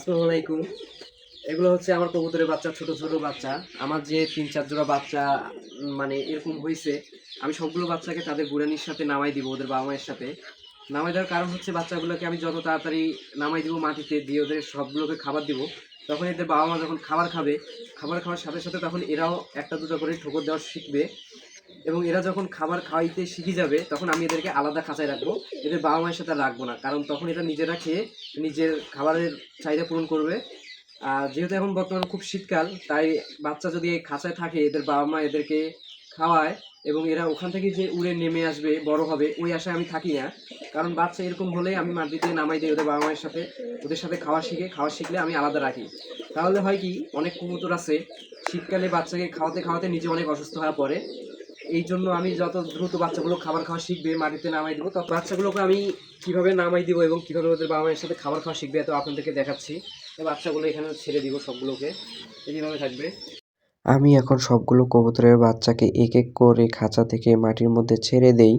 আসসালামু আলাইকুম। এগুলো হচ্ছে আমার কবুতরের বাচ্চা, ছোট ছোট বাচ্চা। আমার যে ৩-৪ জোড়া বাচ্চা মানে এরকম হইছে, আমি সবগুলো বাচ্চাকে তাদের বুড়ানির সাথে নামাই দিব, ওদের বাবা মায়ের সাথে। নামাই দেওয়ার কারণ হচ্ছে বাচ্চাগুলোকে আমি যত তাড়াতাড়ি নামাই দিব মাটিতে দিয়ে ওদের সবগুলোকে খাবার দিব, তখন এদের বাবা মা যখন খাবার খাবে, খাবার খাওয়ার সাথে সাথে তখন এরাও একটা দুটো করে ঠোকর দেওয়া শিখবে। এবং এরা যখন খাবার খাওয়াইতে শিখে যাবে তখন আমি এদেরকে আলাদা খাঁচায় রাখবো, এদের বাবা মায়ের সাথে রাখবো না, কারণ তখন এরা নিজেরা খেয়ে নিজের খাবারের চাহিদা পূরণ করবে। আর যেহেতু এখন বর্তমানে খুব শীতকাল, তাই বাচ্চা যদি এই খাঁচায় থাকে এদের বাবা মা এদেরকে খাওয়ায় এবং এরা ওখান থেকে যে উড়ে নেমে আসবে বড় হবে ওই আশায় আমি থাকি না। কারণ বাচ্চা এরকম হলেই আমি মাটিতে নামাই দিই ওদের বাবা মায়ের সাথে, ওদের সাথে খাওয়া শিখলে আমি আলাদা রাখি। তাহলে হয় কি, অনেক কবুতর আছে শীতকালে বাচ্চাকে খাওয়াতে খাওয়াতে নিজে অনেক অসুস্থ হয়ে পড়ে। এই জন্য আমি যত দ্রুত বাচ্চাগুলো খাবার খাওয়া শিখবে মাটিতে নামাই দেবো, তত বাচ্চাগুলোকে আমি কীভাবে নামাই দিব এবং কীভাবে ওদের বাবা মায়ের সাথে খাবার খাওয়া শিখবে তো আপনাদেরকে দেখাচ্ছি। তো বাচ্চাগুলো এখানে ছেড়ে দিব সবগুলোকে, এইভাবে থাকবে। আমি এখন সবগুলো কবুতরের বাচ্চাকে এক এক করে খাঁচা থেকে মাটির মধ্যে ছেড়ে দেই,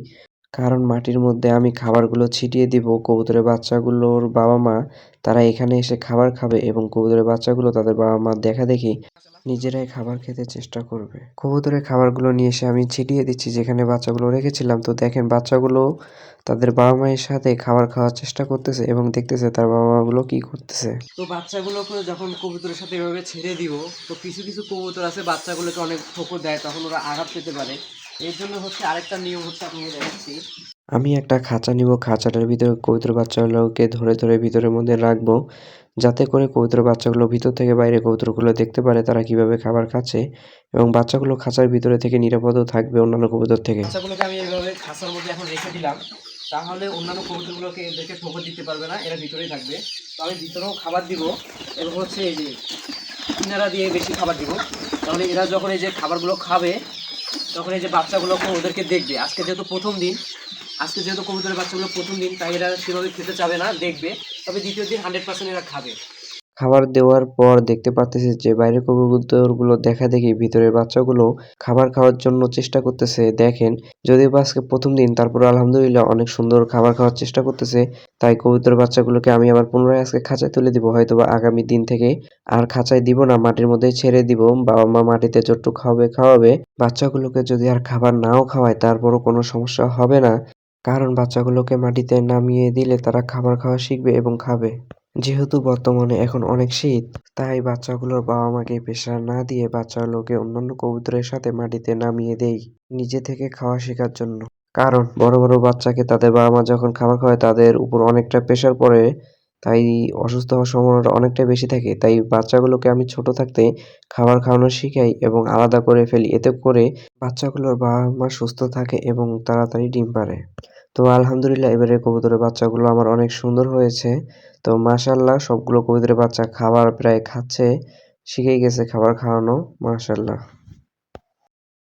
কারণ মাটির মধ্যে আমি খাবারগুলো ছিটিয়ে দিব। কবুতরের বাচ্চাগুলোর বাবা মা তারা এখানে এসে খাবার খাবে এবং কবুতরের বাচ্চাগুলো তাদের বাবা মা দেখাদেখি নিজেরাই খাবার খেতে চেষ্টা করবে। কবুতরের খাবারগুলো নিয়ে এসে আমি ছিটিয়ে দিচ্ছি যেখানে বাচ্চাগুলো রেখেছিলাম। তো দেখেন বাচ্চাগুলো তাদের বাবা মায়ের সাথে খাবার খাওয়ার চেষ্টা করতেছে এবং দেখতেছে তার বাবা মাগুলো কি করতেছে। তো বাচ্চাগুলোকে যখন কবুতরের সাথে এভাবে ছেড়ে দিব, তো কিছু কিছু কবুতর আছে বাচ্চাগুলোকে অনেক ঠোকর দেয়, তখন ওরা আঘাত পেতে পারে। এর জন্য হচ্ছে আরেকটা নিয়ম হচ্ছে, আপনাকে দেখাচ্ছি। আমি একটা খাঁচা নিব, খাঁচাটার ভিতরে কবুতর বাচ্চাগুলোকে ধরে ধরে ভিতরের মধ্যে রাখবো, যাতে করে কবুতর বাচ্চাগুলো ভিতর থেকে বাইরে কবুতরগুলো দেখতে পারে তারা কিভাবে খাবার খাচ্ছে এবং বাচ্চাগুলো খাঁচার ভিতরে থেকে নিরাপদও থাকবে অন্যান্য কবুতর থেকে। বাচ্চাগুলোকে আমি এইভাবে খাঁচার মধ্যে এখন রেখে দিলাম, তাহলে অন্যান্য কবুতরগুলোকে এদেরকে ঠোকর দিতে পারবে না, এরা ভিতরেই থাকবে। তো আমি ভিতরেও খাবার দিব এবং হচ্ছে এই যে কিনারা দিয়ে বেশি খাবার দিব, তাহলে এরা যখন এই যে খাবারগুলো খাবে তখন এই যে বাচ্চাগুলোকে ওদেরকে দেখবে। আজকে যেহেতু কবুতরের বাচ্চাগুলো প্রথম দিন, তাই এরা সেভাবে খেতে চাবে না, দেখবে। তবে দ্বিতীয় দিন 100% এরা খাবে। খাবার দেওয়ার পর দেখতে পারতেছি যে বাইরের কবুতরগুলো দেখাদেখি ভিতরের বাচ্চাগুলো খাবার খাওয়ার জন্য চেষ্টা করতেছে। দেখেন, যদিও বা আজকে প্রথম দিন, তারপরে আলহামদুলিল্লাহ অনেক সুন্দর খাবার খাওয়ার চেষ্টা করতেছে। তাই কবুতর বাচ্চাগুলোকে আমি আবার পুনরায় আজকে খাঁচায় তুলে দিব, হয়তোবা আগামী দিন থেকে আর খাঁচায় দিব না, মাটির মধ্যেই ছেড়ে দিব। বাবা মা মাটিতে যতটুকু খাওয়াবে। বাচ্চাগুলোকে যদি আর খাবার নাও খাওয়ায় তারপরও কোনো সমস্যা হবে না, কারণ বাচ্চাগুলোকে মাটিতে নামিয়ে দিলে তারা খাবার খাওয়া শিখবে এবং খাবে। যেহেতু বর্তমানে এখন অনেক শীত, তাই বাচ্চাগুলোর বাবা মাকে প্রেশার না দিয়ে বাচ্চাগুলোকে অন্যান্য কবুতরের সাথে মাটিতে নামিয়ে দেই, নিজে থেকে খাওয়া শেখার জন্য। কারণ বড় বড় বাচ্চাকে তাদের বাবা মা যখন খাবার খাওয়ায় তাদের উপর অনেকটা প্রেশার পড়ে, তাই অসুস্থ হওয়ার সম্ভাবনাটা অনেকটাই বেশি থাকে। তাই বাচ্চাগুলোকে আমি ছোট থাকতে খাবার খাওয়ানো শিখাই এবং আলাদা করে ফেলি, এতে করে বাচ্চাগুলোর বাবা মা সুস্থ থাকে এবং তাড়াতাড়ি ডিম পাড়ে। তো আলহামদুলিল্লাহ এবারে কবুতরের বাচ্চাগুলো আমার অনেক সুন্দর হয়েছে। তো মাশাআল্লাহ সবগুলো কবুতরের বাচ্চা খাবার প্রায় খাচ্ছে, শিখেই গেছে খাবার খাওয়ানো, মাশাআল্লাহ।